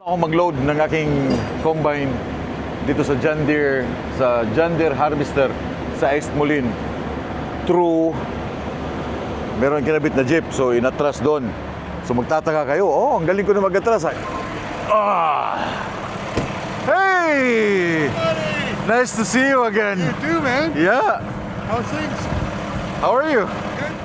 Ako mag-load ng aking combine dito sa John Deere Harvester sa East Moline through meron kinabit na jeep, so inatras doon. So magtataka kayo, oh, ang galing ko na mag-atras. Hey! Buddy! Nice to see you again. You too, man. Yeah. How's things? How are you? Good.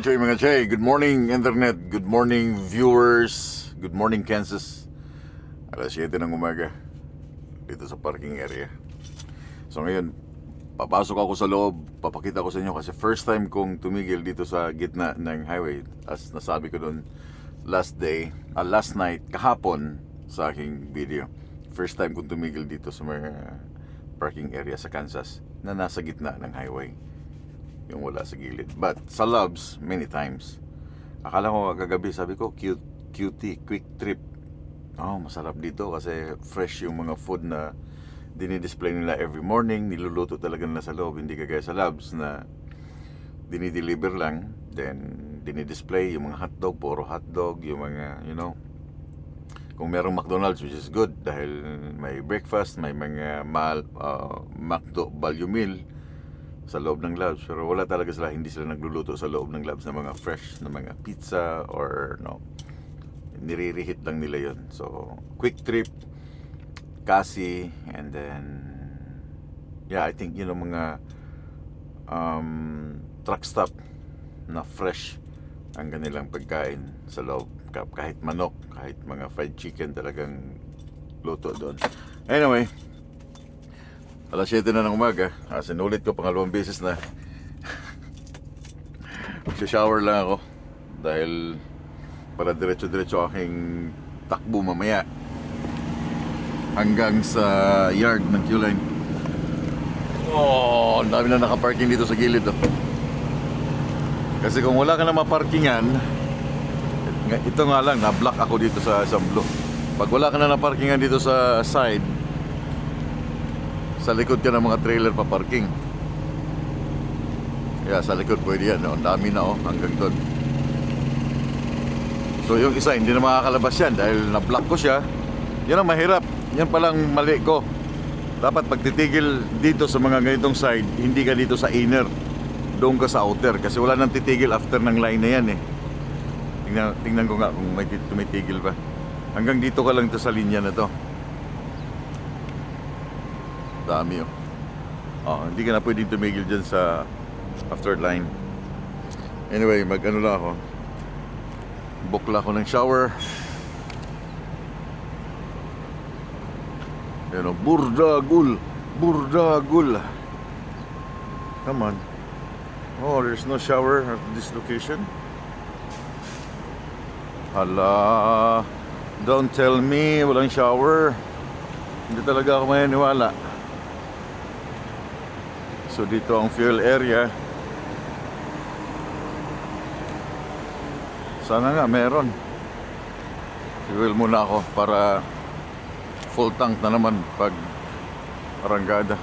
Mga Chay, good morning internet, good morning viewers, good morning Kansas. Alas 7 ng umaga dito sa parking area. So ngayon, papasok ako sa loob, papakita ko sa inyo kasi first time kong tumigil dito sa gitna ng highway. As nasabi ko doon last night, kahapon sa aking video. First time kong tumigil dito sa mga parking area sa Kansas na nasa gitna ng highway, yung wala sa gilid. But sa Loves, many times. Akala ko kagabi, sabi ko, cutie, quick trip. Oh, masarap dito kasi fresh yung mga food na dinidisplay nila every morning. Niluluto talaga nila sa loob, hindi kagaya sa Loves na dinideliver lang. Then, dinidisplay yung mga hotdog, puro hotdog, yung mga, you know. Kung merong McDonald's, which is good dahil may breakfast, may mga McDo value meal sa loob ng Loves, pero wala talaga sila, hindi sila nagluluto sa loob ng Loves ng mga fresh na mga pizza or no, nire-reheat lang nila yon. So quick trip, Cassie, and then yeah, I think yun ang mga truck stop na fresh ang kanilang pagkain sa loob, kahit manok, kahit mga fried chicken, talagang luto doon. Anyway, alas 7 na ng umaga, sinulit ko pangalawang beses na magsha-shower lang ako dahil para diretso-diretso aking takbo mamaya hanggang sa yard ng Q-Line. Oh, ang dami na nakaparking dito sa gilid, oh. Kasi kung wala ka na maparkingan, ito nga lang, na-block ako dito sa isang blue. Pag wala ka na naparkingan dito sa side, sa likod ka ng mga trailer pa parking. Kaya sa likod pwede yan, no? Ang dami na, oh, hanggang doon. So yung isa hindi na makakalabas yan dahil na-block ko siya. Yan ang mahirap. Yan palang mali ko. Dapat pagtitigil dito sa mga ganitong side, hindi ka dito sa inner, doon ka sa outer. Kasi wala nang titigil after ng line na yan, eh. Tingnan ko nga kung may tumitigil pa. Hanggang dito ka lang to sa linya na to. Dami, oh. Hindi ka na pwedeng tumigil dyan sa after line. Anyway, mag-ano lang ako, bukla ako ng shower. Yan, oh, Burdagul. Come on. Oh, there's no shower at this location. Hala, don't tell me walang shower. Hindi talaga ako maniniwala. So dito ang fuel area. Sana nga meron. Fuel muna ako para full tank na naman pag arangkada.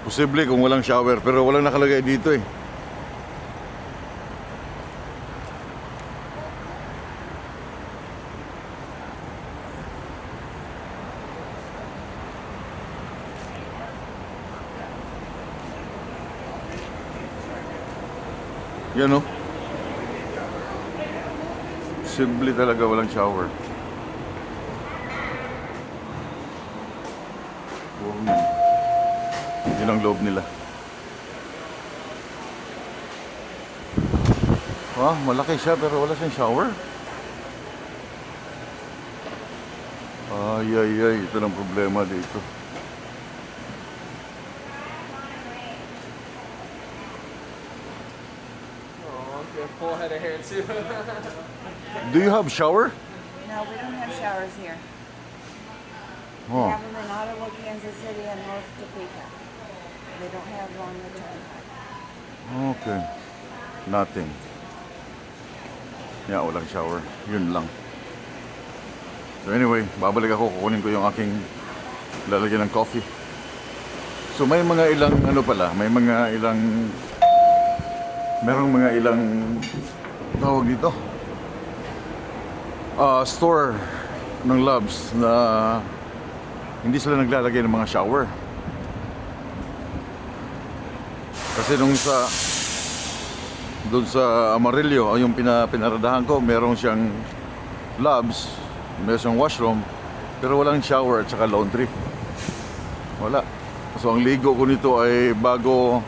Posible kung walang shower, pero walang nakalagay dito, eh. Yan, oh. Simple talaga walang shower. Yun ang loob nila. Malaki siya pero wala siyang shower. Ay, ito lang problema dito. Oh, you have full head of hair too. Do you have shower? No, we don't have showers here. We Oh, have them in Ottawa, Kansas City, and North Topeka. They don't have one in the Turnpike. okay. Nothing. Yeah, walang shower. Yun lang. So anyway, babalik ako, kukunin ko yung aking lalagyan ng coffee. So may mga ilang merong mga ilang tawag dito. Store ng Loves na hindi sila naglalagay ng mga shower. Kasi doon sa Amarillo, yung pinaradahan ko, meron siyang Loves, meron siyang washroom, pero walang shower at saka laundry. Wala. So ang ligo ko nito ay bago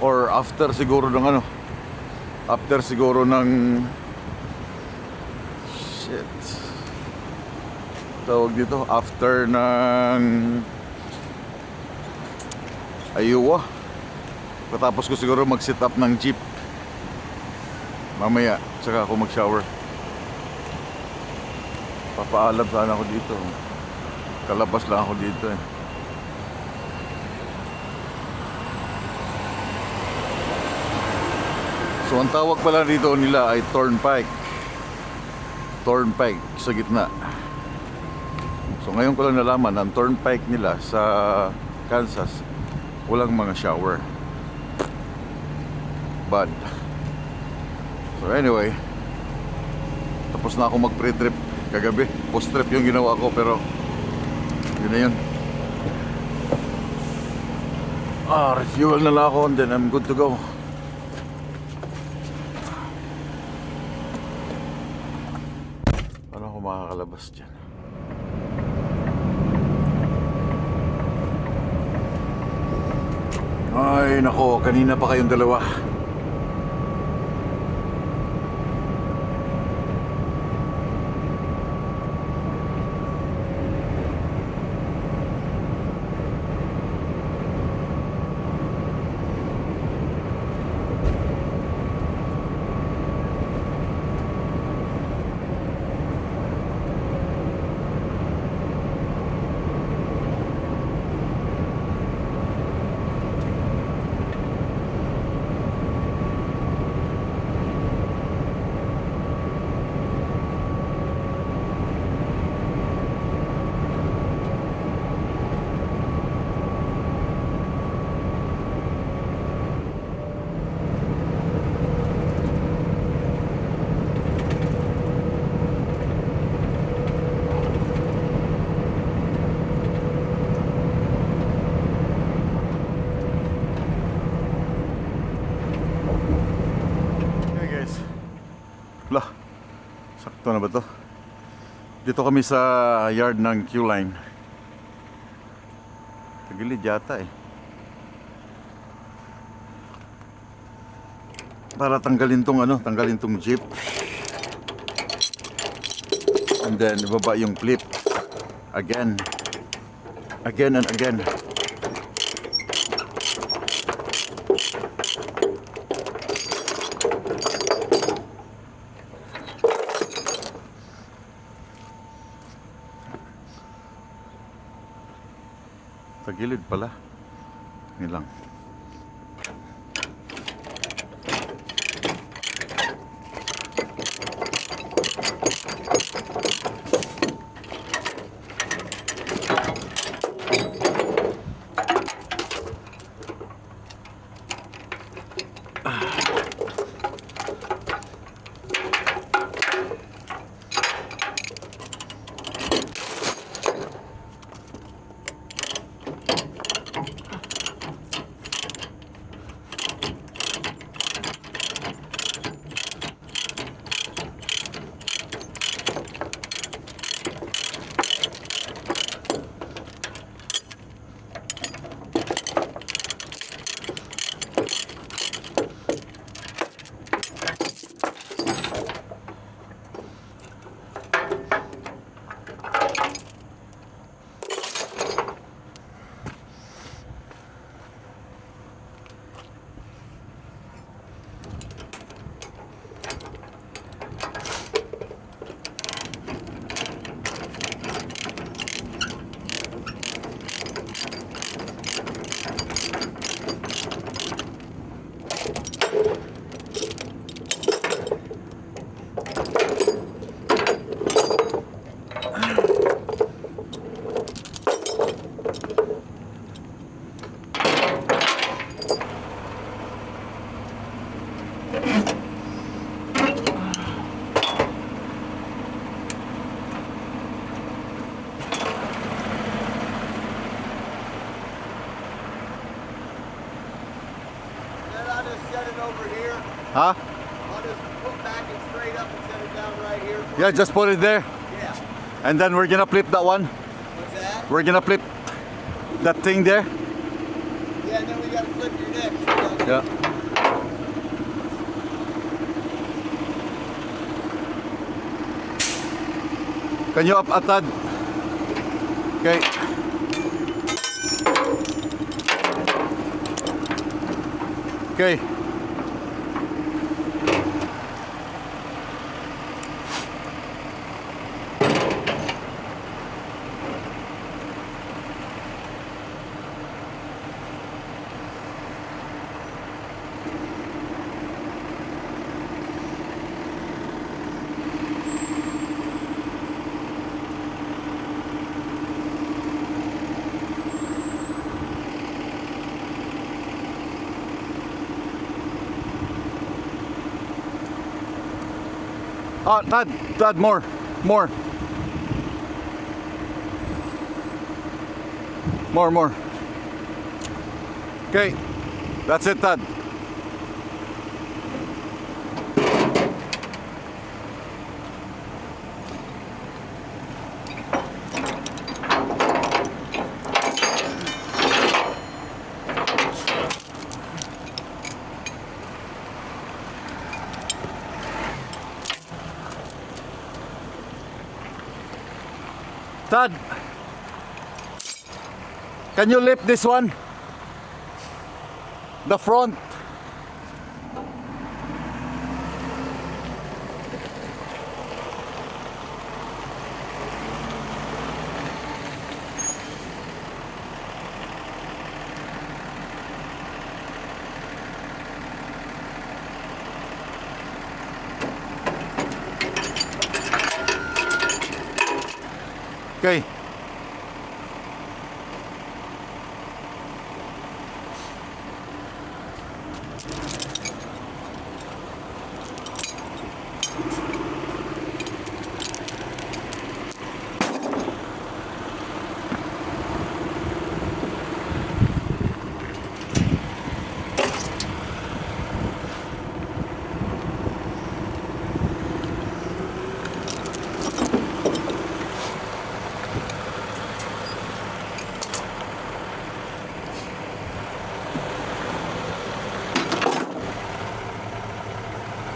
or after siguro ng tawag dito, after ng ayuwa. Patapos ko siguro mag-set up ng jeep. Mamaya, saka ako mag-shower. Papaalam sana ako dito. Kalabas lang ako dito eh. So ang tawag pala dito nila ay Turnpike. Turnpike sa gitna. So ngayon ko lang nalaman ang Turnpike nila sa Kansas walang mga shower. Bad. So anyway, tapos na ako mag pre-trip kagabi. Post-trip yung ginawa ko pero yun na yun. Refuel na lang ako and then I'm good to go. Paano ako makakalabas dyan? Ay nako, kanina pa kayong dalawa. Lah, sakto na ba to? Dito kami sa yard ng Q-Line. Tagilid yata eh. Para tanggalin tong jeep. And then ibaba yung clip. Again and again. Sa gilid pala. Yun lang. Then I'll just set it over here. Huh? I'll just put back and straight up and set it down right here. Yeah, just put it there. Yeah. And then we're gonna flip that one. What's that? We're gonna flip that thing there. Yeah, and then we gotta flip your neck. Yeah. Can you up atad? Okay. Okay. Oh, Tad, more. More. Okay, that's it, Tad. Tad, can you lift this one? The front. Okay.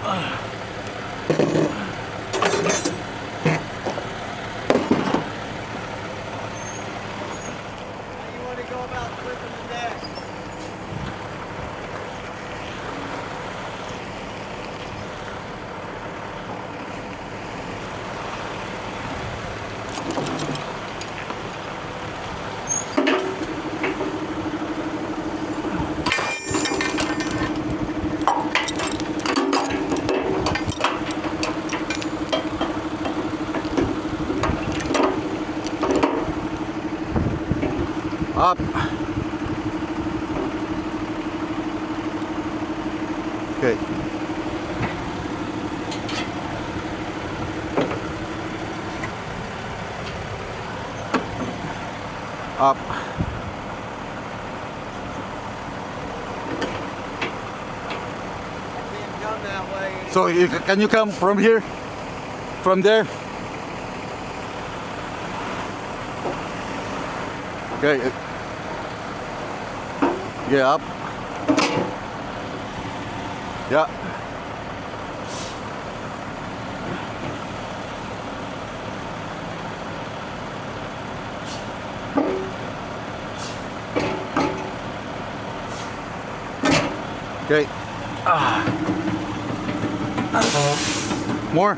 How you want to go about flipping the neck? Up. Okay. Up. Can't come that way. So can you come from here? From there? Okay. Yeah, up. Yeah. Okay. More.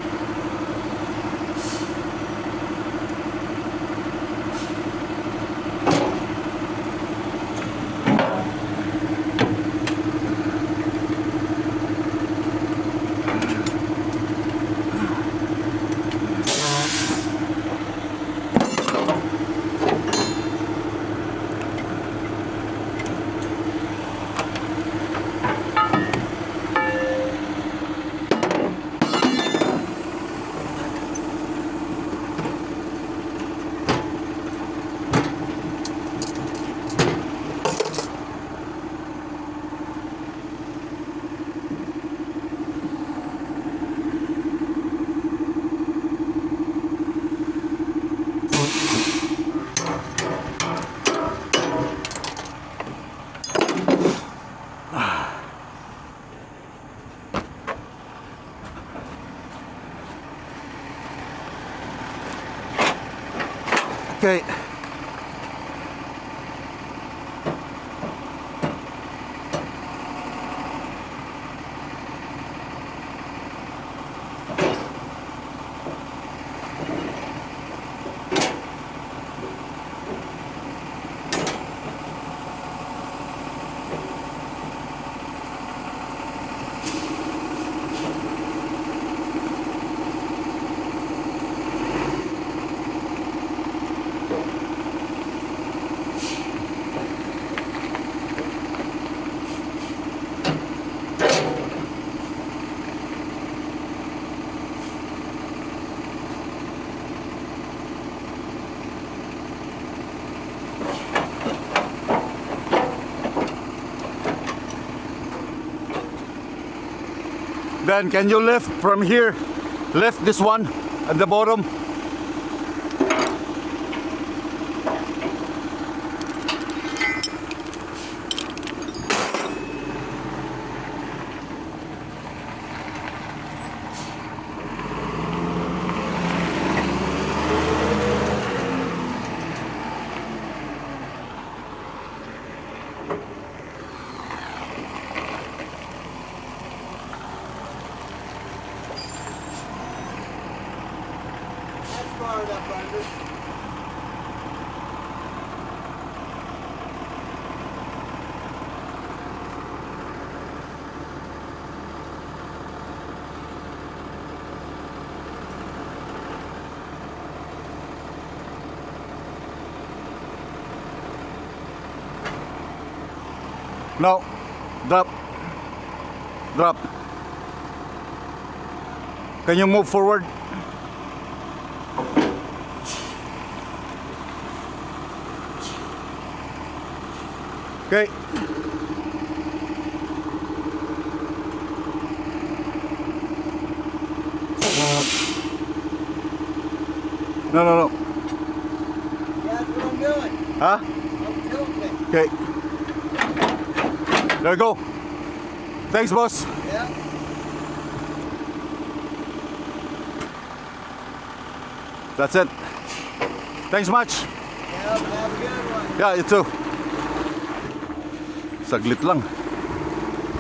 Okay. Ben, can you lift from here? Lift this one at the bottom. That's far enough under. No. Drop. Drop. Can you move forward? Okay. No, no, no. Yeah, that's what I'm doing. Huh? I'm tilting it. Okay. There you go. Thanks, boss. Yeah. That's it. Thanks much. Yeah, but have a good one. Yeah, you too. Saglit lang.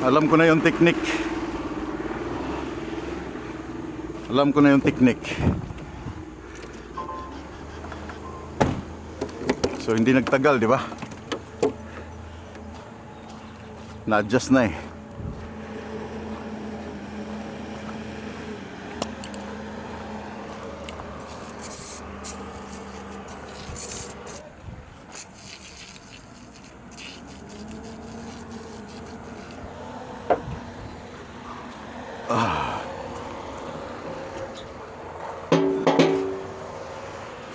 Alam ko na yung technique. Alam ko na yung technique. So hindi nagtagal, di ba? Na-adjust na eh.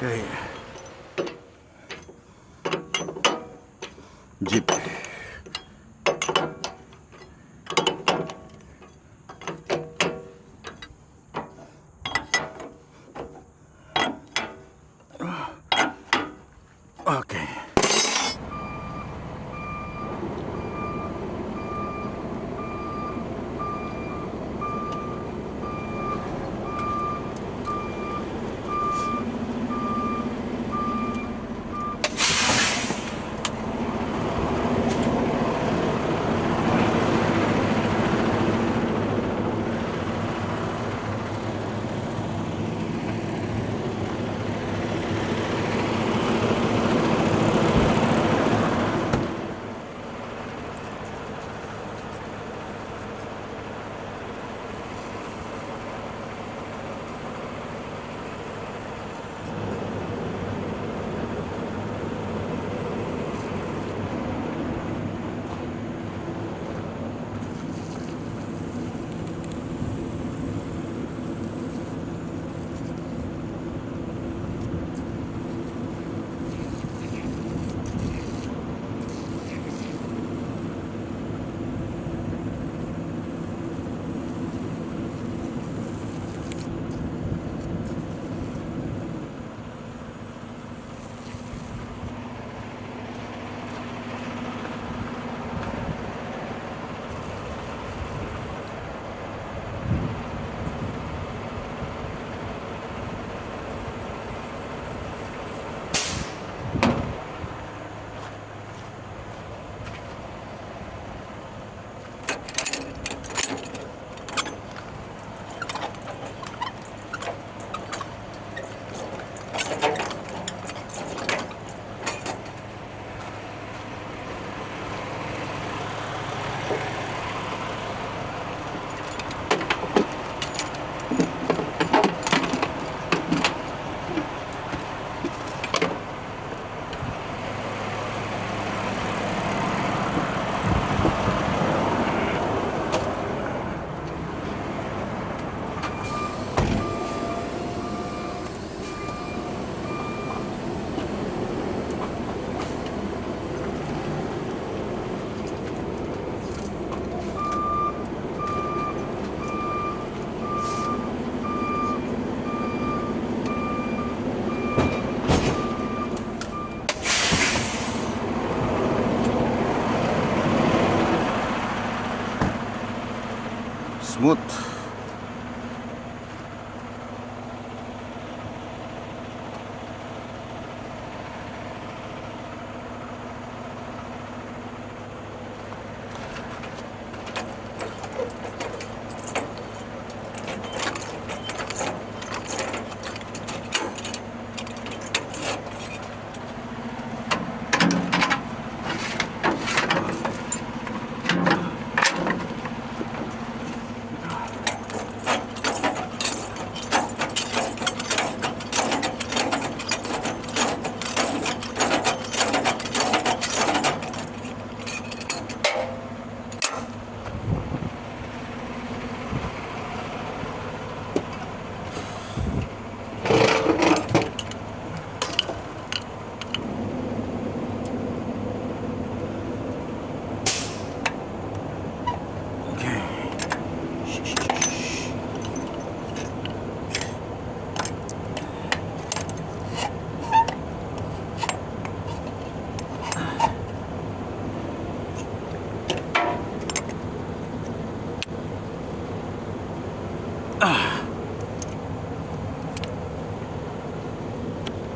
Okay. Jeep. Okay. Smooth.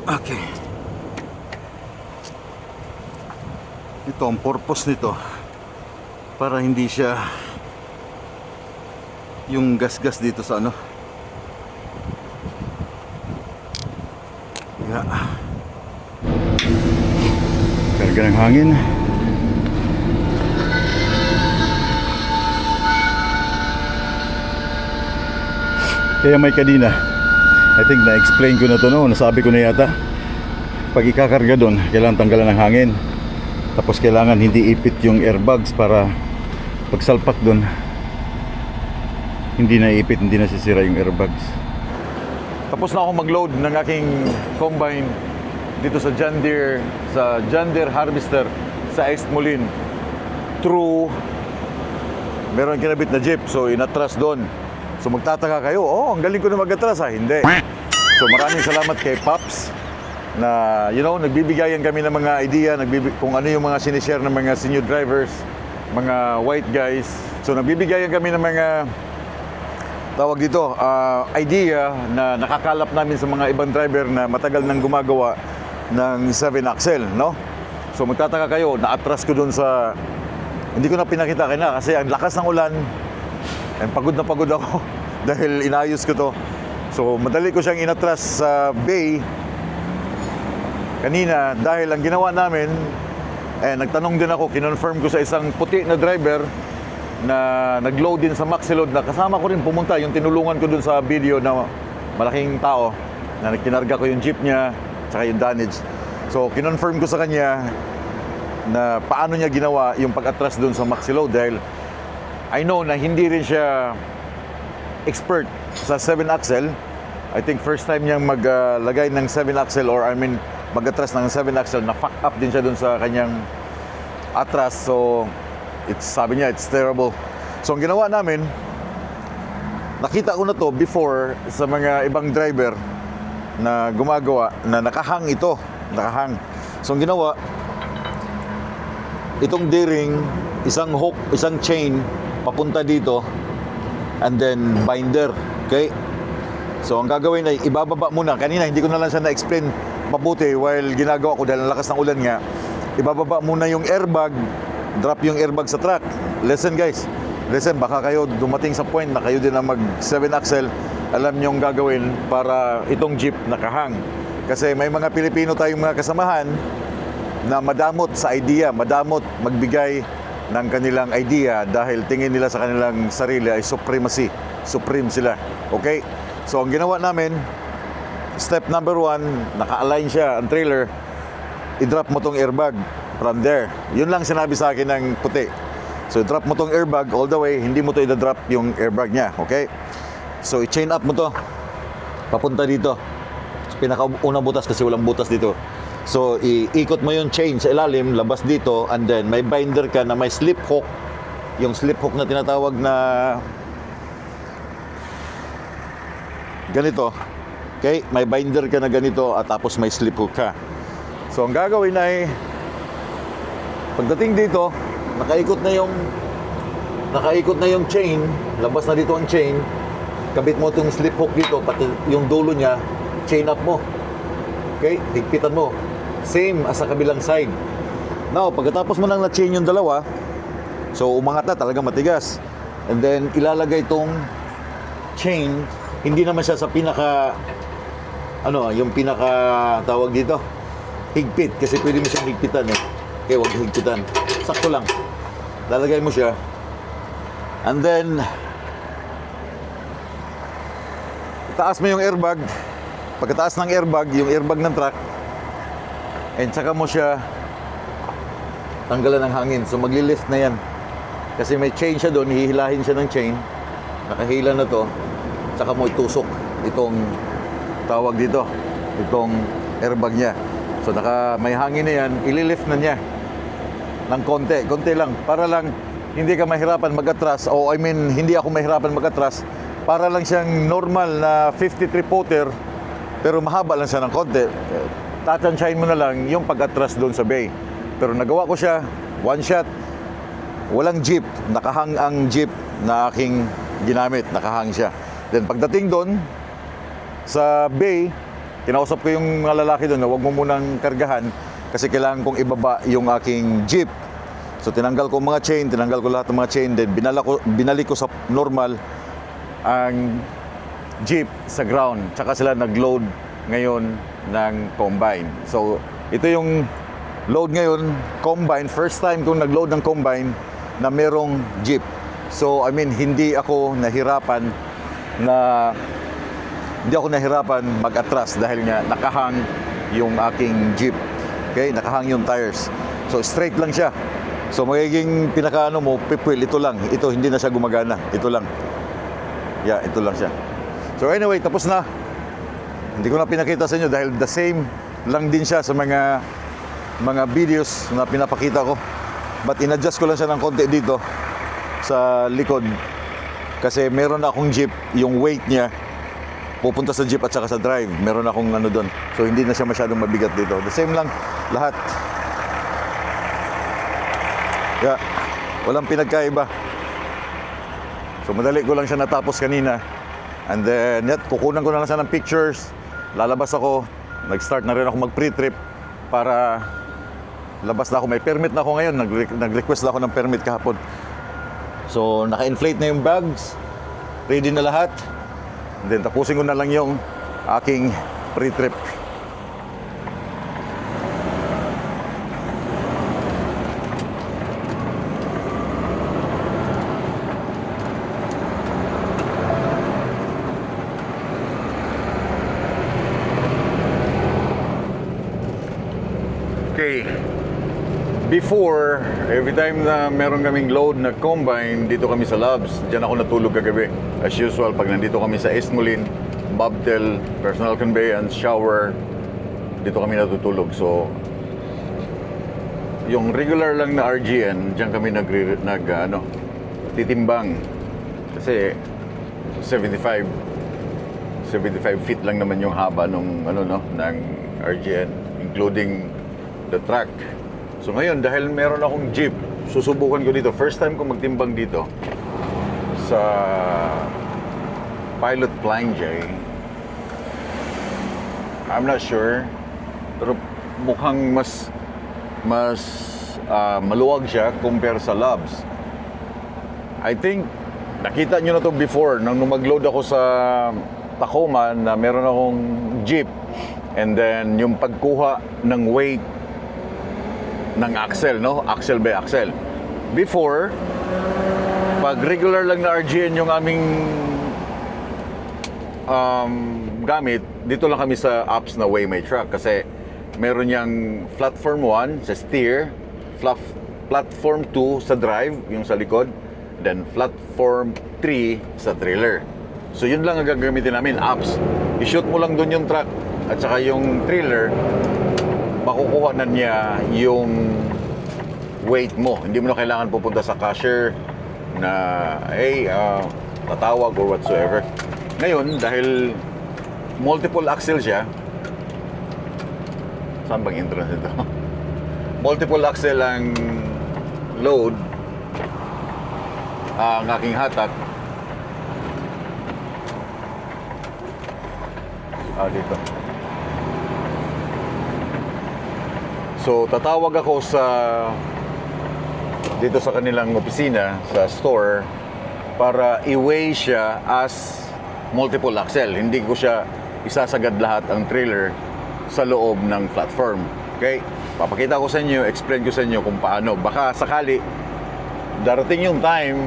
Okay. Ito ang purpose nito para hindi siya yung gas-gas dito sa ano. Yeah. Karga ng hangin. Kaya may kanina, I think na-explain ko na to, no? Nasabi ko na yata, pag ikakarga doon, kailangan tanggalan ng hangin. Tapos kailangan hindi ipit yung airbags para pagsalpak doon, hindi na ipit, hindi na sisira yung airbags. Tapos na ako mag-load ng aking combine dito sa John Deere Harvester sa East Moline. True, meron kinabit na jeep, so inatras doon. So magtataka kayo, oh, ang galing ko na mag-atras ha. Hindi. So maraming salamat kay Pops na, you know, nagbibigayan kami ng mga idea, kung ano yung mga sinishare ng mga senior drivers, mga white guys. So nagbibigayan kami ng mga tawag dito, idea na nakakalap namin sa mga ibang driver na matagal nang gumagawa ng 7-axle, no? So magtataka kayo, na-atras ko doon sa, hindi ko na pinakita kayo na kasi ang lakas ng ulan. And pagod na pagod ako dahil inayos ko to. So madali ko siyang inatras sa bay kanina dahil ang ginawa namin, nagtanong din ako, kinonfirm ko sa isang puti na driver na nag-load din sa Maxi-Load na kasama ko rin pumunta, yung tinulungan ko dun sa video na malaking tao na kinarga ko yung jeep niya tsaka yung damage. So kinonfirm ko sa kanya na paano niya ginawa yung pag-atras dun sa Maxi-Load dahil I know na hindi rin siya expert sa 7-axle. I think first time niyang maglagay ng 7-axle or I mean mag-atras ng 7-axle, na fuck up din siya dun sa kanyang atras. So sabi niya, it's terrible. So ang ginawa namin, nakita ko na to before sa mga ibang driver na gumagawa na nakahang ito. Nakahang. So ang ginawa, itong D-ring, isang hook, isang chain papunta dito and then binder, okay? So ang gagawin ay ibababa muna. Kanina hindi ko na lang siya na-explain mabuti while ginagawa ko dahil ang lakas ng ulan nga. Ibababa muna yung airbag, drop yung airbag sa truck. Listen guys, listen, baka kayo dumating sa point na kayo din na mag 7-axle, alam nyo yung gagawin para itong jeep nakahang. Kasi may mga Pilipino tayong mga kasamahan na madamot sa idea, madamot magbigay ng kanilang idea dahil tingin nila sa kanilang sarili ay supremacy, supreme sila. Okay? So ang ginawa namin, step number 1, naka-align siya ang trailer, i-drop mo tong airbag from there. Yun lang sinabi sa akin ng puti. So i-drop mo tong airbag all the way, hindi mo to i-drop yung airbag niya. Okay? So i-chain up mo to papunta dito. Pinaka-unang butas kasi walang butas dito. So, iikot mo yung chain sa ilalim, labas dito, and then may binder ka na may slip hook. Yung slip hook na tinatawag na ganito. Okay? May binder ka na ganito at tapos may slip hook ka. So, ang gagawin ay pagdating dito, nakaikot na yung nakaikot na yung chain, labas na dito ang chain, kabit mo itong slip hook dito, pati yung dulo niya, chain up mo. Okay? Higpitan mo. Same as sa kabilang side. Now, pagkatapos mo nang na-chain yung dalawa, so umangat na, talaga matigas. And then, ilalagay itong chain, hindi naman siya sa pinaka, yung pinaka, tawag dito, higpit, kasi pwede mo siyang higpitan eh. Okay, huwag higpitan. Sakto lang. Lalagay mo siya. And then, taas mo yung airbag. Pagkataas ng airbag, yung airbag ng truck, and saka mo siya tanggalan ng hangin. So magli-lift na yan. Kasi may chain siya doon, hihilahin siya ng chain. Nakahila na to. Saka mo itusok itong tawag dito, itong airbag niya. So may hangin na yan, ililift na niya ng konti lang, para lang hindi ka mahirapan mag-atras, hindi ako mahirapan mag-atras, para lang siyang normal na 53 footer, pero mahaba lang siya ng konti. Tatansyahin mo na lang yung pag-atras doon sa bay. Pero nagawa ko siya, one shot, walang jeep, nakahang ang jeep na aking ginamit, nakahang siya. Then pagdating doon sa bay, kinausap ko yung mga lalaki doon na huwag mo munang kargahan kasi kailangan kong ibaba yung aking jeep. So tinanggal ko mga chain, tinanggal ko lahat ng mga chain, then binalik ko sa normal ang jeep sa ground. Tsaka sila nag-load ngayon ng combine. So ito yung load ngayon, combine. First time kong nag-load ng combine na merong jeep. So hindi ako nahirapan mag-atras dahil nga nakahang yung aking jeep. Okay, nakahang yung tires. So straight lang siya. So magiging pinakaano mo, pipwheel, ito lang. Ito hindi na siya gumagana. Ito lang. Yeah, ito lang siya. So anyway, tapos na. Hindi ko na pinakita sa inyo dahil the same lang din siya sa mga videos na pinapakita ko. But in-adjust ko lang siya ng konti dito sa likod. Kasi meron akong jeep, yung weight niya pupunta sa jeep at saka sa drive. Meron akong doon. So hindi na siya masyadong mabigat dito. The same lang lahat. Yeah, walang pinagkaiba. So madali ko lang siya natapos kanina. And then kukunan ko na lang siya ng pictures. Lalabas ako. Nag-start na rin ako mag-pre-trip para labas na ako. May permit na ako ngayon. Nag-request na ako ng permit kahapon. So naka-inflate na yung bags. Ready na lahat. And then tapusin ko na lang yung aking pre-trip. Okay. Before, every time na meron kaming load na combine, dito kami sa labs. Diyan ako natulog kagabi. As usual, pag nandito kami sa Esmolin, Bobtail, personal conveyance, shower, dito kami natutulog. So, yung regular lang na RGN, diyan kami titimbang. Kasi 75 feet lang naman yung haba ng RGN, including the track. So ngayon, dahil meron akong jeep, susubukan ko dito. First time ko magtimbang dito sa Pilot Flying J. I'm not sure, pero mukhang mas maluwag siya compare sa Labs. I think nakita nyo na to before nung mag-load ako sa Tacoma na meron akong jeep, and then yung pagkuha ng weight ng axle, axle by axle. Before, pag regular lang na RGN yung aming gamit, dito lang kami sa apps na Weigh My Truck kasi meron yang platform 1 sa steer, platform 2 sa drive, yung sa likod, then platform 3 sa trailer. So yun lang ang gagamitin namin, apps. I-shoot mo lang dun yung truck at saka yung trailer, makukuha na niya yung weight mo. Hindi mo na kailangan pupunta sa cashier na tatawag or whatsoever. Ngayon, dahil multiple axle siya, saan bang entrance ito? Multiple axle ang load, ang aking hatak. Dito. So, tatawag ako dito sa kanilang opisina, sa store, para i-weigh siya as multiple axle. Hindi ko siya isasagad lahat ang trailer sa loob ng platform. Okay? Papakita ko sa inyo, explain ko sa inyo kung paano. Baka sakali, darating yung time,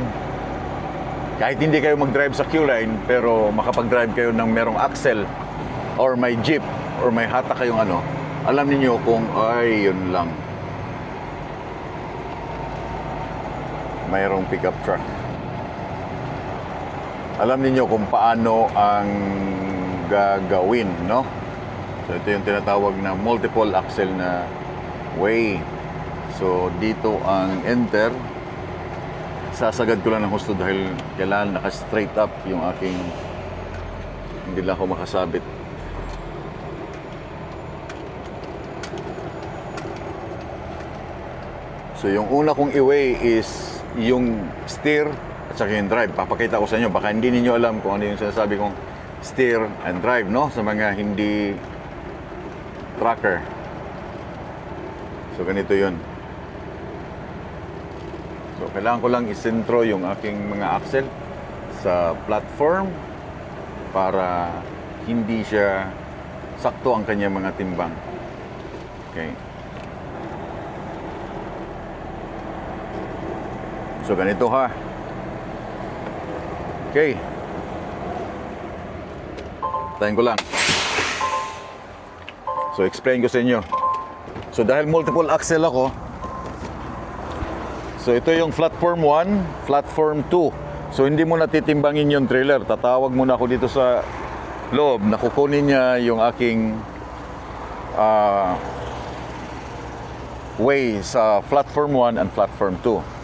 kahit hindi kayo mag-drive sa Q-Line, pero makapag-drive kayo ng merong axle, or may jeep, or may hatak kayong ano, alam niyo kung, ay, yun lang. Mayroong pickup truck. Alam niyo kung paano ang gagawin, no? So, ito yung tinatawag na multiple axle na way. So, dito ang enter. Sasagad ko lang ng husto dahil kailangan naka-straight up yung aking, hindi lang ako makasabit. So, yung una kong i-weigh is yung steer at saka yung drive. Papakita ko sa inyo. Baka hindi niyo alam kung ano yung sinasabi kong steer and drive, no? Sa mga hindi tracker. So, ganito yun. So, kailangan ko lang isentro yung aking mga axle sa platform para hindi siya sakto ang kanyang mga timbang. Okay. So, ganito ha. Okay. Tayin ko lang. So, explain ko sa inyo. So, dahil multiple axle ako, so, ito yung platform 1, platform 2. So, hindi mo natitimbangin yung trailer. Tatawag muna ako dito sa loob. Nakukunin niya yung aking way sa platform 1 and platform 2.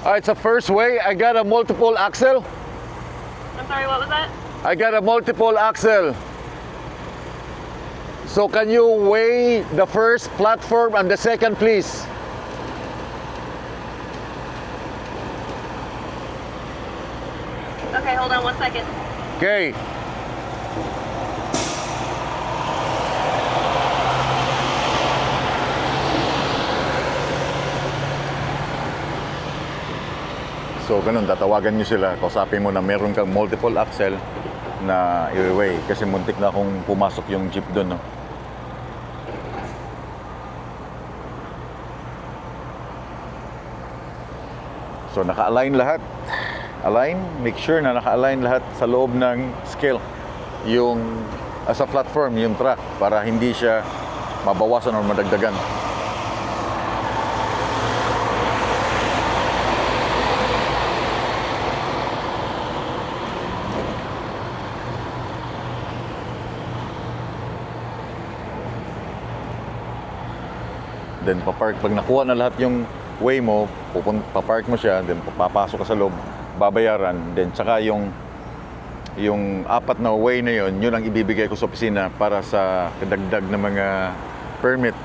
It's a first way. I got a multiple axle. I'm sorry, what was that? I got a multiple axle. So can you weigh the first platform and the second, please? Okay, hold on 1 second. Okay. So, ganun, tatawagan nyo sila. Kausapin mo na meron kang multiple axle na i-weigh. Kasi muntik na akong pumasok yung jeep doon, no? So, naka-align lahat. Align. Make sure na naka-align lahat sa loob ng scale. Yung, sa platform, yung track. Para hindi siya mabawasan o madagdagan. Then papark, pag nakuha na lahat yung way mo, papark mo siya, then papasok ka sa loob, babayaran, then tsaka yung apat na way na yun ang ibibigay ko sa opisina para sa kadagdag na mga permit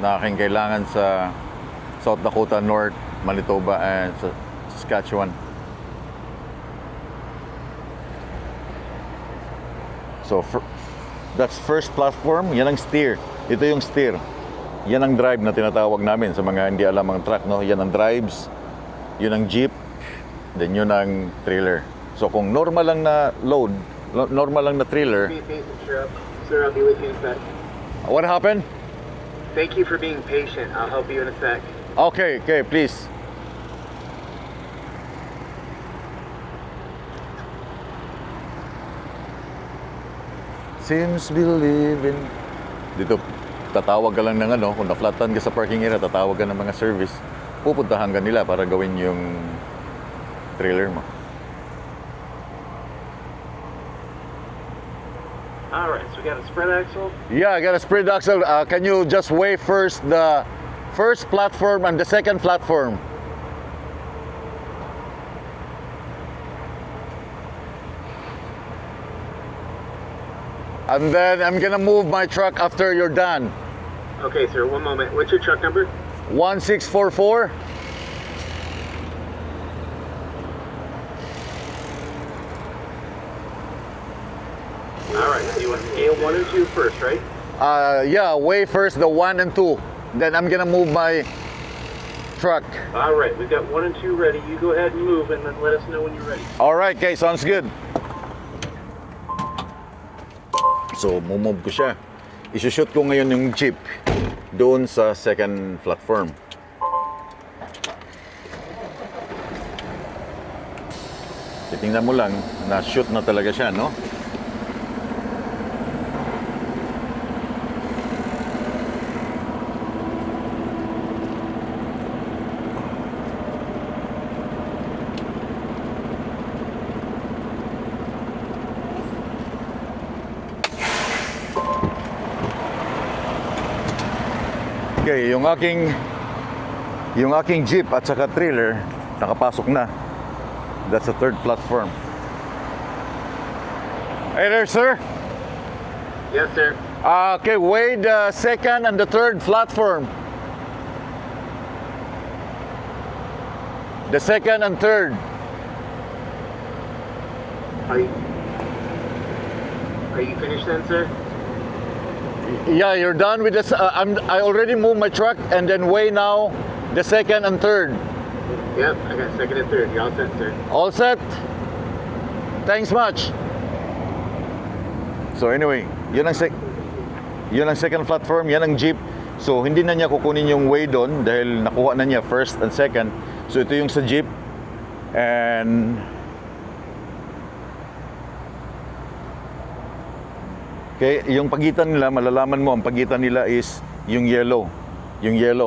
na aking kailangan sa South Dakota, North, Manitoba, and Saskatchewan. So, that's first platform, yan ang steer. Ito yung steer. Yan ang drive na tinatawag namin sa mga hindi alam ang truck, no? Yan ang drives, yun ang jeep, then yun ang trailer. So kung normal lang na load, normal lang na trailer. Sir, I'll be with you in a sec. What happened? Thank you for being patient. I'll help you in a sec. Okay, please. Seems believing. Dito, tatawag ka lang ng ano, kung na-flatan ka sa parking area, tatawag ka ng mga service, pupuntahan ka nila para gawin yung trailer mo. Alright, so we got a spread axle. Yeah, I got a spread axle. Can you just weigh first the first platform and the second platform? And then I'm gonna move my truck after you're done. Okay, sir, one moment. What's your truck number? 1644. All right, so you want scale 1 and 2 first, right? Yeah, weigh first the 1 and 2. Then I'm gonna move my truck. All right, we've got 1 and 2 ready. You go ahead and move, and then let us know when you're ready. Alright, okay, sounds good. So, mumove ko siya. Isushoot ko ngayon yung jeep doon sa second platform. Tingnan mo lang, na-shoot na talaga siya, no? Okay, yung aking jeep at saka trailer nakapasok na. That's the third platform. Hey there, sir. Yes, sir. Okay, weigh the second and the third platform. The second and third. Are you finished then, sir? Yeah, you're done with this. I already moved my truck and then weigh now the second and third. Yep, I got second and third. You're all set, sir. All set? Thanks much. So anyway, yun ang second platform, yan ang jeep. So hindi na niya kukunin yung weigh doon dahil nakuha na niya first and second. So ito yung sa jeep. And okay, yung pagitan nila, malalaman mo, ang pagitan nila is yung yellow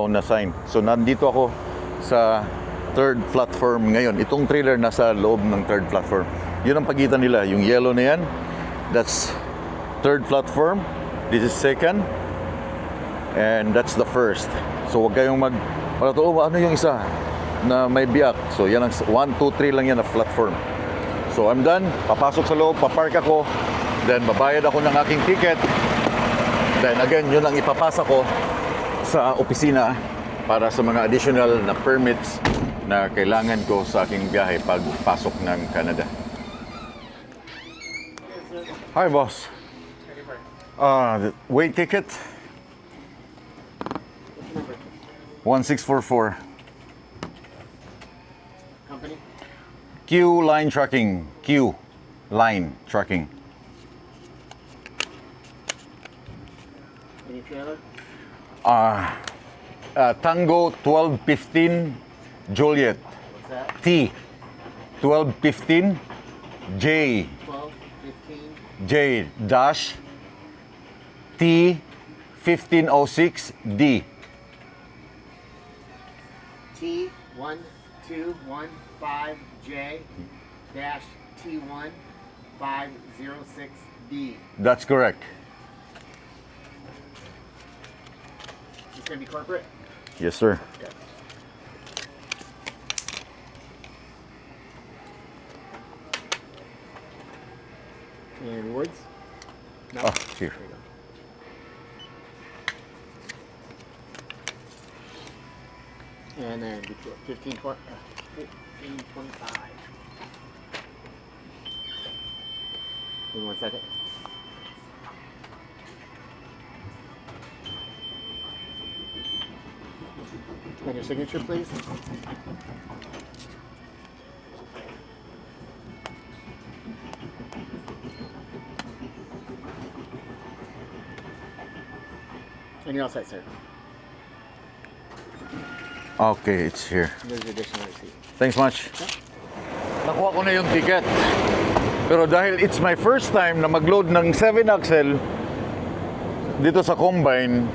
na sign. So nandito ako sa third platform ngayon. Itong trailer nasa loob ng third platform. Yun ang pagitan nila, yung yellow na yan. That's third platform. This is second. And that's the first. So wag kayong ano yung isa na may biyak. So yan ang 1, 2, 3 lang yan na platform. So I'm done. Papasok sa loob, papark ako. Then babayad ako ng aking ticket. Then again, yun ang ipapasa ko sa opisina para sa mga additional na permits na kailangan ko sa aking biyahe pagpasok ng Canada. Hi, boss. Weight ticket? 1644. Company? Q Line Trucking. Q Line Trucking. Any trailer? Tango 1215 Juliet. What's that? T 1215 J 12, 15. J dash T 1506 D. T 1215J dash T1 506D. That's correct. It's gonna be corporate? Yes, sir. Okay. And Woods? No. Oh, here. There you go. And then 1525. Give me 1 second. And your signature, please. And you're all set, sir. Okay, it's here. There's your additional receipt. Thanks much. Nakuha ko na yung ticket. Pero dahil it's my first time na mag-load ng 7-axle dito sa Combine,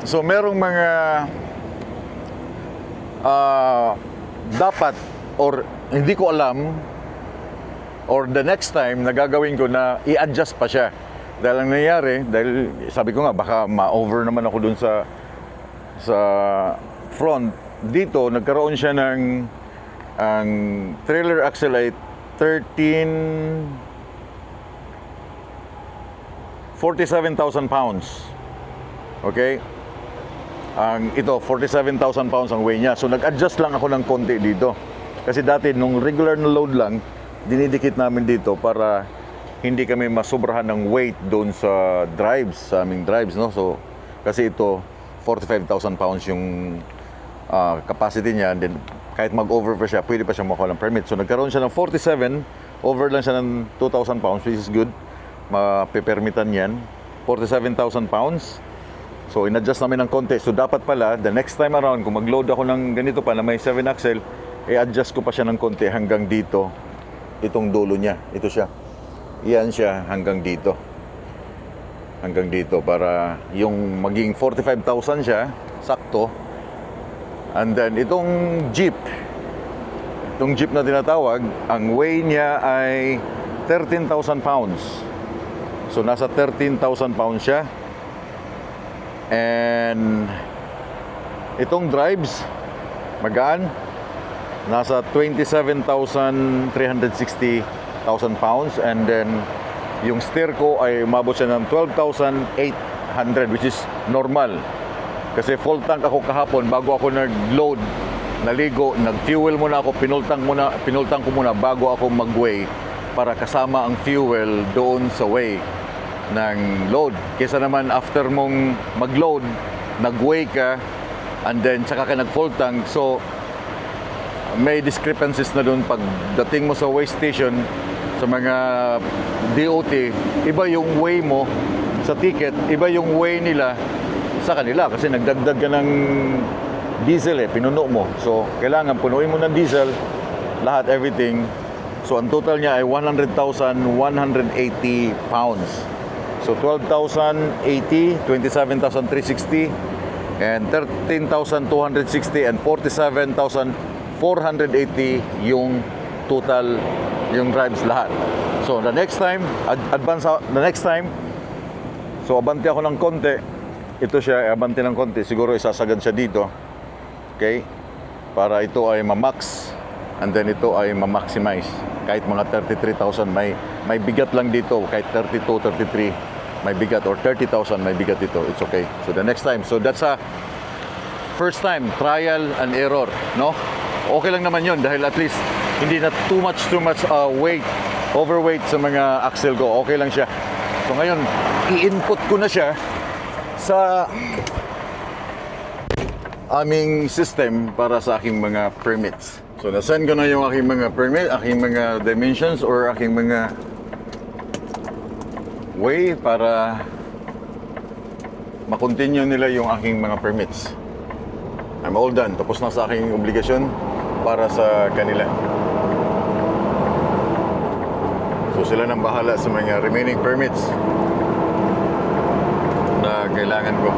so merong mga dapat or hindi ko alam or the next time na gagawin ko na i-adjust pa siya. Dahil ang nangyayari, dahil sabi ko nga baka ma-over naman ako dun sa front. Dito nagkaroon siya ng ang trailer axle ay 47,000 pounds. Okay? Ang ito 47,000 pounds ang weigh niya. So nag-adjust lang ako ng konti dito. Kasi dati nung regular na load lang, dinidikit namin dito para hindi kami masubrahan ng weight doon sa drives, sa aming drives, no? So kasi ito 45,000 pounds yung capacity niya, and then kahit mag-over pa siya, pwede pa siya makuha ng permit. So nagkaroon siya ng 47, over lang siya ng 2,000 pounds, which is good. Mapipermitan yan. 47,000 pounds. So in-adjust namin ng konti. So dapat pala, the next time around, kung mag-load ako ng ganito pa na may 7 axle, i-adjust ko pa siya ng konti hanggang dito. Itong dulo niya. Ito siya. Iyan siya hanggang dito. Hanggang dito para yung maging 45,000 siya, sakto. And then itong Jeep na tinatawag, ang weigh niya ay 13,000 pounds. So nasa 13,000 pounds siya. And itong drives, magaan, nasa 27,360,000 pounds. And then yung steer ko ay umabot siya ng 12,800, which is normal. Kasi full tank ako kahapon bago ako nag-load, naligo, nag-fuel muna ako, pinultang ko muna bago ako mag-weigh para kasama ang fuel doon sa weigh ng load. Kesa naman after mong mag-load, nag-weigh ka, and then tsaka ka nag-full tank. So may discrepancies na doon pagdating mo sa weigh station. Sa mga DOT, iba yung weigh mo sa ticket, iba yung weigh nila sa kanila kasi nagdagdag ka ng diesel pinuno mo. So kailangan punuin mo ng diesel lahat, everything. So ang total niya ay 100,180 pounds. So 12,080, 27,360, and 13,260, and 47,480 yung total, yung drives lahat. So the next time, so abante ako ng konti. Ito siya, abante ng konti. Siguro isasagad siya dito. Okay? Para ito ay ma-max, and then ito ay ma-maximize. Kahit mga 33,000, may bigat lang dito. Kahit 32, 33, may bigat, or 30,000 may bigat dito. It's okay. So the next time. So that's a first time, trial and error, no? Okay lang naman yun dahil at least hindi na too much weight, overweight sa mga axle ko. Okay lang siya. So ngayon, i-input ko na siya sa aming system para sa aking mga permits. So na-send ko na yung aking mga permit, aking mga dimensions, or aking mga way para makontinue nila yung aking mga permits. I'm all done. Tapos na sa aking obligasyon para sa kanila. So sila nang bahala sa mga remaining permits na kailangan ko.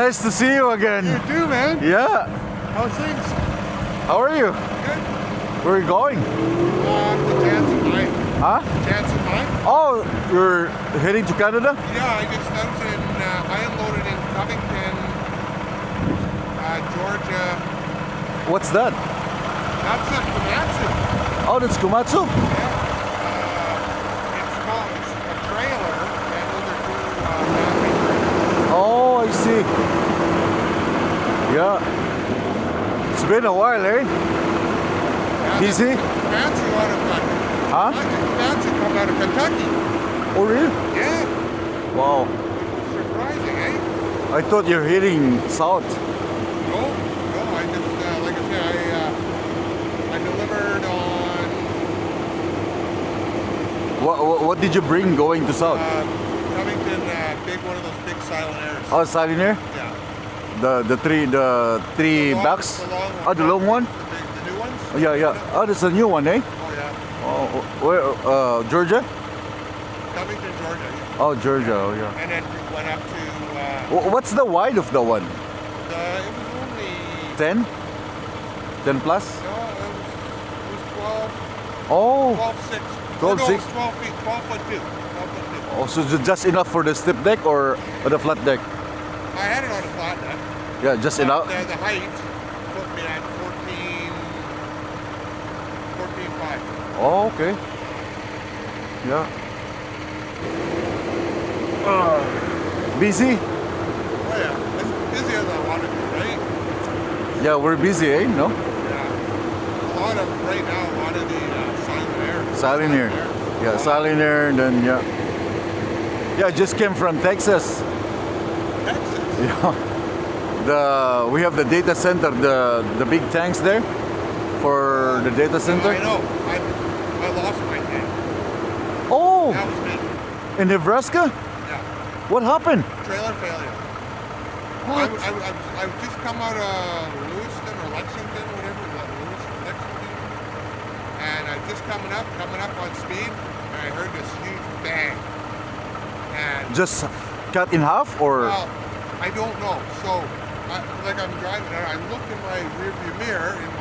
Nice to see you again. You too, man. Yeah. How's things? How are you? Good. Where are you going? The Jansen Mine. Huh? Jansen Mine? Oh, you're heading to Canada? Yeah, I unloaded in Covington, Georgia. What's that? That's a Komatsu. Oh, that's Komatsu? Yeah. It's a trailer, and those are two mapping trailers. Oh, I see. Yeah. It's been a while, eh? Yeah, Busy? Komatsu out of Huh? Komatsu come out of Kentucky. Oh, really? Yeah. Wow. Surprising, eh? I thought you're heading south. No, I just, like I said, I delivered on What did you bring going to south? Covington, one of those big silent airs. Oh, Saliner? Yeah. The three The long- backs? the long one. Oh, the long one? The new ones? Oh, yeah. Oh, that's a new one, eh? Oh, yeah. Oh, where? Georgia? Covington, Georgia. Yeah. Oh, Georgia. Oh, yeah. And then we went up to, What's the wide of the one? it was only, 10? 10 plus? no, it was 12, Oh, 12.6. 12.6? 12 feet, 12 foot 2. 12 foot 2. oh, so just enough for the steep deck or the flat deck? I had it on a flat deck. Yeah, just enough. The height put me at 14.5. Oh, okay. Yeah. Busy? Oh yeah, it's busier than I wanted to be, right? Yeah, we're busy, eh? No? Yeah. Right now, a lot of the silent air. Saliner. Yeah, Saliner, and then yeah. Yeah, I just came from Texas. Texas. Yeah. We have the data center, the big tanks there for the data center. I know. I lost my tank. Oh, That was me. in Nebraska? Yeah. What happened? Trailer failure. What? I just come out of Lewiston or Lexington, whatever it was, Lexington. And I just coming up on speed, and I heard this huge bang. And Just cut in half or? well, I don't know. So, I'm driving, and I look in my rearview mirror, in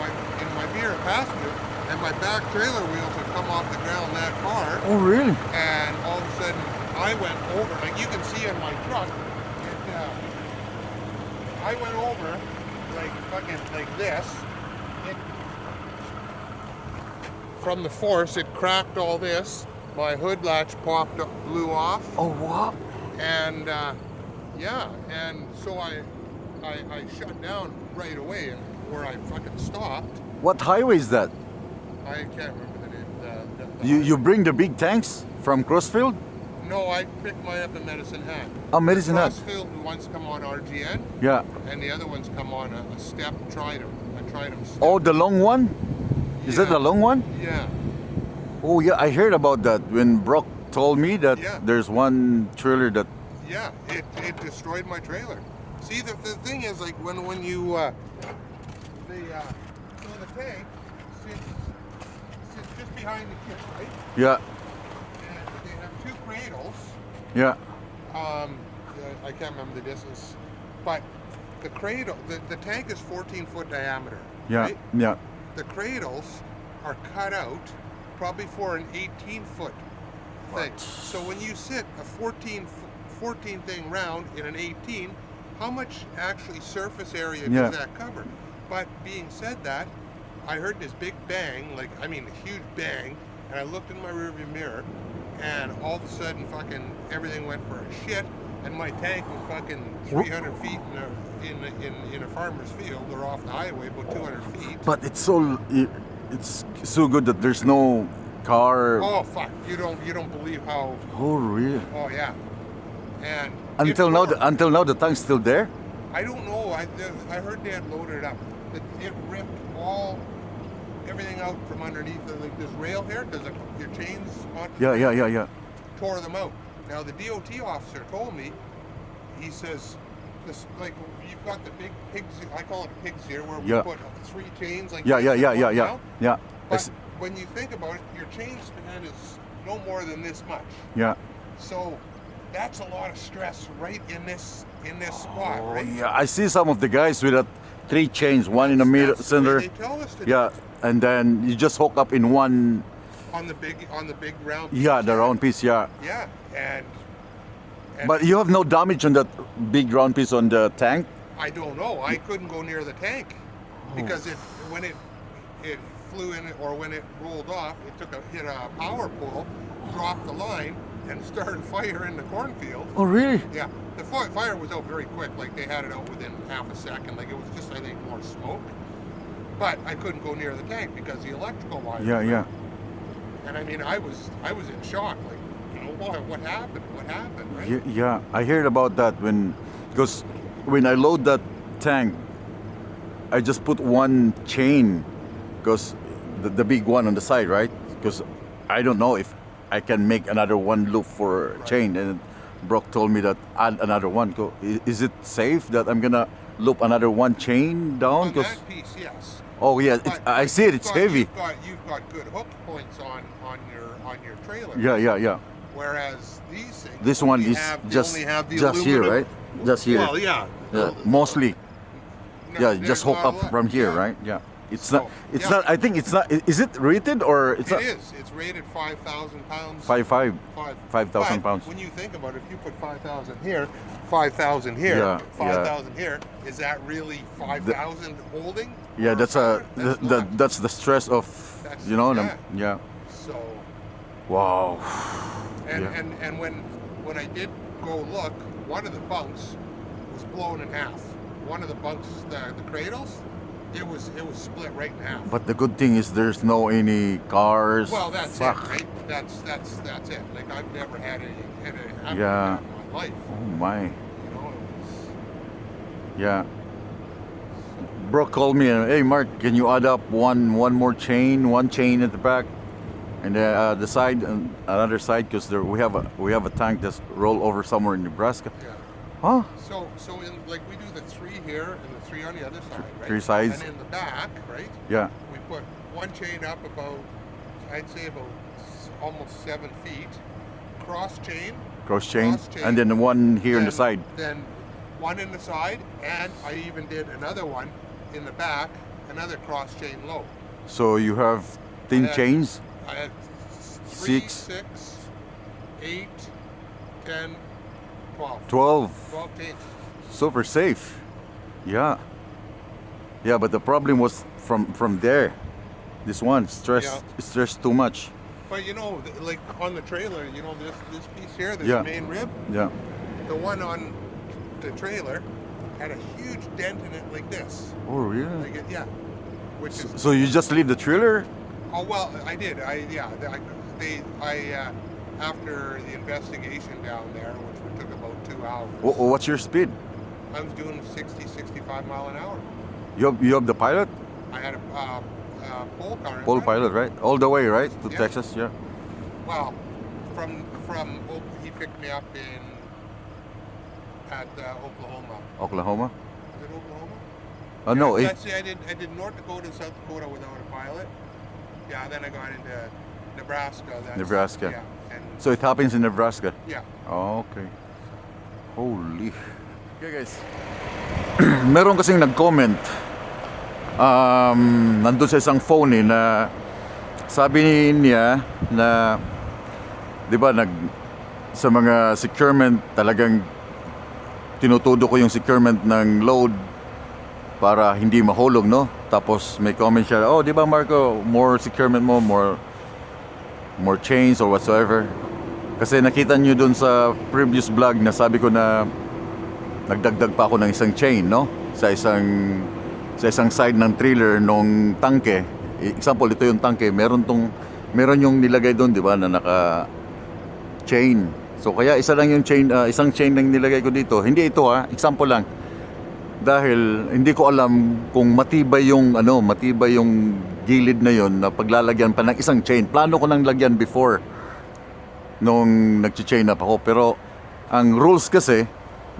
my mirror passenger, and my back trailer wheels had come off the ground that far. Oh, really? And all of a sudden, I went over. Like you can see in my truck, I went over like fucking like this. From the force, it cracked all this. My hood latch popped up, blew off. Oh, what? And yeah, and so I shut down right away, and where I fucking stopped. What highway is that? I can't remember the name. You bring the big tanks from Crossfield? No, I picked mine up in Medicine Hat. Oh, Medicine Hat. Crossfield ones come on RGN, Yeah. and the other ones come on a step Tridem. A Tridem step. Oh, the long one? Is that Yeah. the long one? Yeah. Oh, yeah, I heard about that when Brock told me that Yeah. there's one trailer that. Yeah, it destroyed my trailer. See, the thing is, like, when you, so the tank sits just behind the kit, right? Yeah, And they have two cradles. yeah. I can't remember the distance, but the cradle, the tank is 14 foot diameter, Yeah, right? yeah. The cradles are cut out probably for an 18 foot thing. So when you sit a 14 thing round in an 18, how much actually surface area Yeah. does that cover? But being said that, I heard this big bang, a huge bang, and I looked in my rearview mirror, and all of a sudden fucking everything went for a shit, and my tank was fucking 300 feet in a farmer's field or off the highway, about 200 feet. But it's so good that there's no car. Oh fuck! You don't believe how? Oh, really? Oh yeah. And Until now, the tank's still there. I don't know. I heard they had loaded it up. It ripped everything out from underneath like this rail here because your chains on. Yeah. Tore them out. Now the DOT officer told me, he says, this like you've got the big pigs. I call it pigs here, where we Yeah. put 3 chains like. Yeah. this going down. Yeah. But when you think about it, your chain span is no more than this much. Yeah. So that's a lot of stress right in this in this spot, Oh, right? yeah, I see some of the guys with that 3 chains, one in the middle That's the way center. they tell us to do Yeah, it. and then you just hook up in one. On the big round. Yeah, piece, the round piece. Yeah, Yeah, and but you have no damage on that big round piece on the tank. I don't know. I couldn't go near the tank Oh. because when it flew in or when it rolled off, it hit a power pole, dropped the line, and started fire in the cornfield. Oh, really? Yeah, the fire was out very quick. Like they had it out within half a second. Like it was just, I think, more smoke. But I couldn't go near the tank because the electrical wires. Yeah, yeah. And I mean, I was in shock. Like, you know, what happened? What happened? Right? Yeah, I heard about that because when I load that tank, I just put one chain, because the big one on the side, right? Because I don't know if I can make another one loop for Right. chain, and Brock told me that add another one. Is it safe that I'm gonna loop another one chain down? On that piece, yes. Oh yeah, But I see it. It's heavy. You've got good hook points on your trailer. Yeah, yeah, yeah. Whereas these things. This one only is have, they just only have the here, aluminum- right? Just here. Well, yeah. Yeah, mostly. No, Yeah, there's just hook not a up lot. from here, Yeah. right? Yeah. It's So, not. It's yeah. not. I think it's not. Is it rated or it's It not? is. It's rated 5,000 pounds. 5.5. 5,000 But pounds. When you think about it, if you put 5,000 here, 5,000 here, Yeah, 5,000 here, is that really 5,000 holding? Yeah, that's a That's not. that's the stress of That's- you know. yeah. Yeah. So, Wow. and Yeah. and when I did go look, one of the bunks was blown in half. One of the bunks, the cradles, it was split right in half. But the good thing is there's no any cars. Well, that's Fuck. it, right? That's it. Like I've never had any happen Yeah. in my life. Oh my. You know, it was. Yeah. Bro called me and, hey Mark, can you add up one more chain, one chain at the back, and the side, and another side, because we have a tank that's roll over somewhere in Nebraska. Yeah. Huh? So in like we do the 3 here and the 3 on the other side, right? 3 sides. And in the back, right? Yeah. We put one chain up about, I'd say about almost 7 feet, cross chain, Cross chain, and then one here on the side. Then one in the side, and I even did another one in the back, another cross chain low. So you have 10 I had- chains. I had 3, 6. 6, 8, 10, 12. 12. 12 chains. Super safe. Yeah. Yeah, but the problem was from there. This one stressed too much. But you know, like on the trailer, you know, this piece here, this Yeah. main rib, Yeah. the one on the trailer had a huge dent in it like this. Oh really? Like it, yeah. Which is, So you just leave the trailer? oh well, I did. After the investigation down there, which took about 2 hours, What's your speed? I was doing 60, 65 mile an hour. You have the pilot? I had a pole car. in Pole front of me. pilot, right? All the way, right? To Yeah. Texas, yeah. Well, he picked me up at Oklahoma. Oklahoma? Is it Oklahoma? Oh no, Yeah, see, I did North Dakota, South Dakota without a pilot. Yeah, then I got into Nebraska. Nebraska. Yeah, and so it happens in Nebraska. yeah. Oh, okay. Holy. Okay guys. Meron kasing nag-comment. Nandun sa isang phone na sabi niya na 'di ba sa mga securement talagang tinutudo ko yung securement ng load para hindi mahulog, no? Tapos may comment siya, oh, 'di ba Marco, more securement mo, more chains or whatsoever. Kasi nakita niyo dun sa previous vlog na sabi ko na nagdagdag pa ako ng isang chain, no? Sa isang side ng trailer nung tangke. Example, ito yung tangke, meron yung nilagay doon, 'di ba, na naka chain. So kaya isa lang yung chain, isang chain lang nilagay ko dito. Hindi ito example lang. Dahil hindi ko alam kung matibay yung gilid na yon na paglalagyan pa ng isang chain. Plano ko nang lagyan before nung nag-chain up ako, pero ang rules kasi,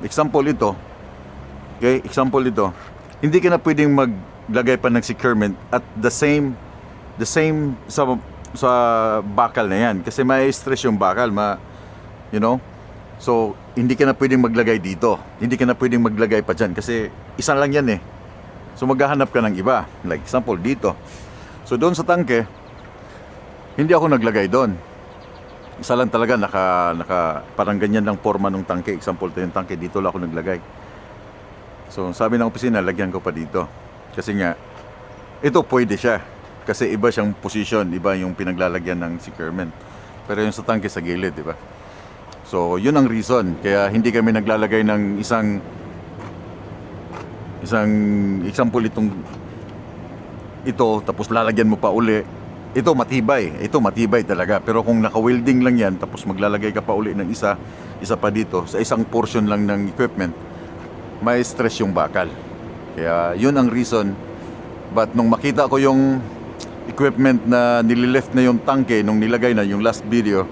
example ito, hindi ka na pwedeng maglagay pa ng securement at the same sa bakal na yan, kasi may stress yung bakal, you know. So, hindi ka na pwedeng maglagay dito. Hindi ka na pwedeng maglagay pa dyan kasi isa lang yan eh. So, maghahanap ka ng iba. Like example, dito. So, doon sa tangke, hindi ako naglagay doon. Isa lang talaga, parang ganyan lang forma ng tangke. Example, ito yung tangke, dito lang ako naglagay. So, sabi ng opisina, lagyan ko pa dito. Kasi nga, ito pwede siya. Kasi iba siyang position, iba yung pinaglalagyan ng securement. Pero yung sa tangke sa gilid, di ba? So, yun ang reason. Kaya hindi kami naglalagay ng isang example ito, tapos lalagyan mo pa uli. Ito matibay talaga. Pero kung naka-welding lang yan, tapos maglalagay ka pa uli ng isa pa dito, sa isang portion lang ng equipment, may stress yung bakal. Kaya yun ang reason. But nung makita ko yung equipment na nililift na yung tangke, nung nilagay na yung last video,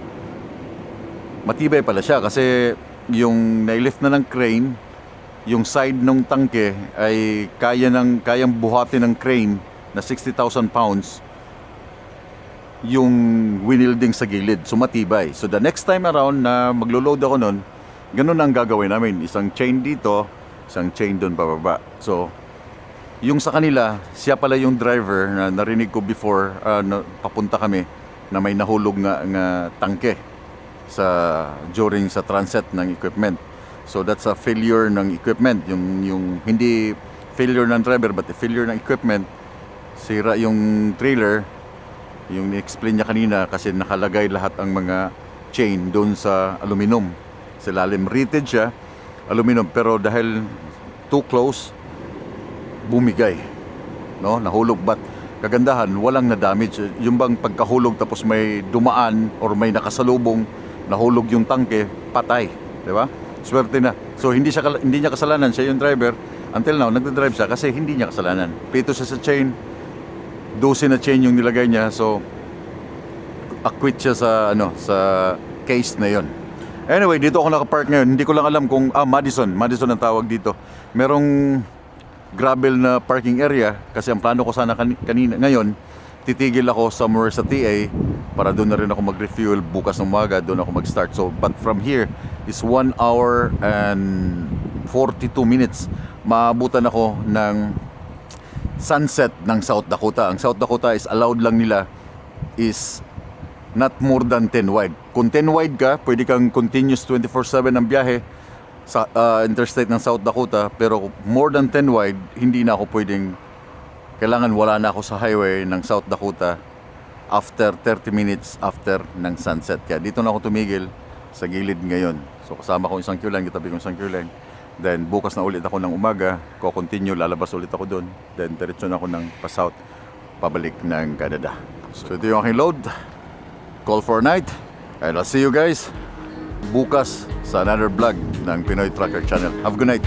matibay pala siya kasi yung nailift na ng crane, yung side ng tangke ay kayang buhatin ng crane na 60,000 pounds yung winilding sa gilid. So matibay. So the next time around na maglo-load ako nun, ganun ang gagawin namin. Isang chain dito, isang chain doon pababa. So yung sa kanila, siya pala yung driver na narinig ko before papunta kami na may nahulog nga tangke during sa transit ng equipment. So that's a failure ng equipment, yung hindi failure ng driver but a failure ng equipment. Sira yung trailer, yung ni-explain niya kanina kasi nakalagay lahat ang mga chain doon sa aluminum. Sa lalim rated siya, aluminum, pero dahil too close, bumigay. No, nahulog, but kagandahan, walang na-damage. Yung bang pagkahulog tapos may dumaan or may nakasalubong, nahulog yung tangke, patay, di ba? Swerte na. So hindi niya kasalanan, siya yung driver. Until now, nagdadrive siya kasi hindi niya kasalanan. Pito siya sa chain, 12 na chain yung nilagay niya. So acquit siya sa case na yon. Anyway, dito ako nakapark ngayon. Hindi ko lang alam kung Madison ang tawag dito. Merong gravel na parking area kasi ang plano ko sana ngayon, titigil ako somewhere sa TA para doon na rin ako mag-refuel bukas ng umaga, doon ako mag-start. So, but from here is 1 hour and 42 minutes. Maabutan ako ng sunset ng South Dakota. Ang South Dakota is allowed lang nila is not more than 10 wide. Kung 10 wide ka, pwede kang continuous 24/7 ang biyahe sa interstate ng South Dakota, pero more than 10 wide, hindi na ako pwedeng, kailangan wala na ako sa highway ng South Dakota after 30 minutes after ng sunset. Kaya dito na ako tumigil sa gilid ngayon. So kasama ko isang queue line, katabi ko isang queue line. Then bukas na ulit ako ng umaga, ko-continue, lalabas ulit ako doon. Then diretso na ako ng pa-south, pabalik ng Canada. So ito yung aking load. Call for night. And I'll see you guys bukas sa another vlog ng Pinoy Trucker Channel. Have a good night.